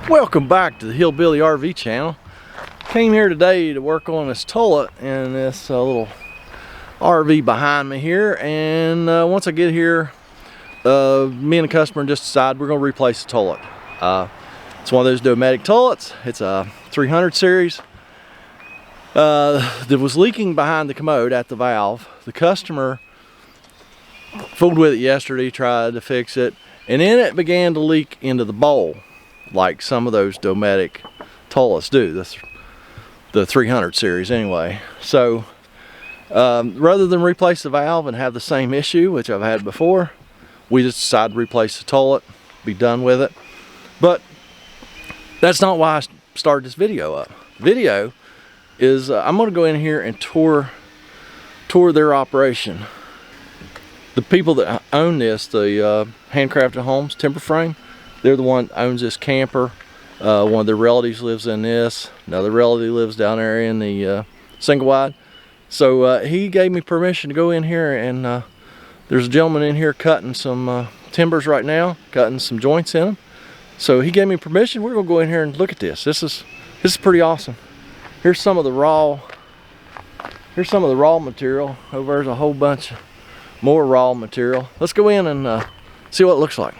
Welcome back to the Hillbilly RV channel. Came here today to work on this toilet in this little RV behind me here, and once I get here, me and the customer just decide we're going to replace the toilet. It's one of those Dometic toilets. It's a 300 series that was leaking behind the commode at the valve. The customer fooled with it yesterday, tried to fix it, and then it began to leak into the bowl like some of those Dometic toilets do, the 300 series anyway. So rather than replace the valve and have the same issue, which I've had before, we just decided to replace the toilet, be done with it. But that's not why I started this video up. The video is I'm going to go in here and tour their operation. The people that own this, the Handcrafted Homes Timber Frame, they're the one that owns this camper. One of their relatives lives in this. Another relative lives down there in the single wide. So he gave me permission to go in here, and there's a gentleman in here cutting some timbers right now, cutting some joints in them. So he gave me permission. We're gonna go in here and look at this. This is pretty awesome. Here's some of the raw material. Over there's a whole bunch more raw material. Let's go in and see what it looks like.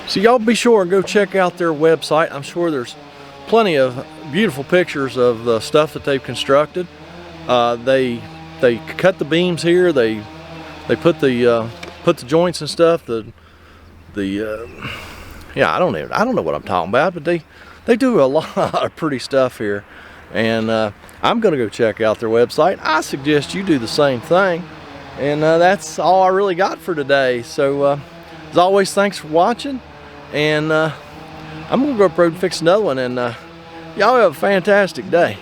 So y'all be sure and go check out their website. I'm sure there's plenty of beautiful pictures of the stuff that they've constructed. They cut the beams here. They put the joints and stuff. Yeah, I don't know what I'm talking about, but they do a lot of pretty stuff here, and I'm gonna go check out their website. I suggest you do the same thing, and that's all I really got for today. So as always, thanks for watching, and I'm gonna go up the road and fix another one, and y'all have a fantastic day.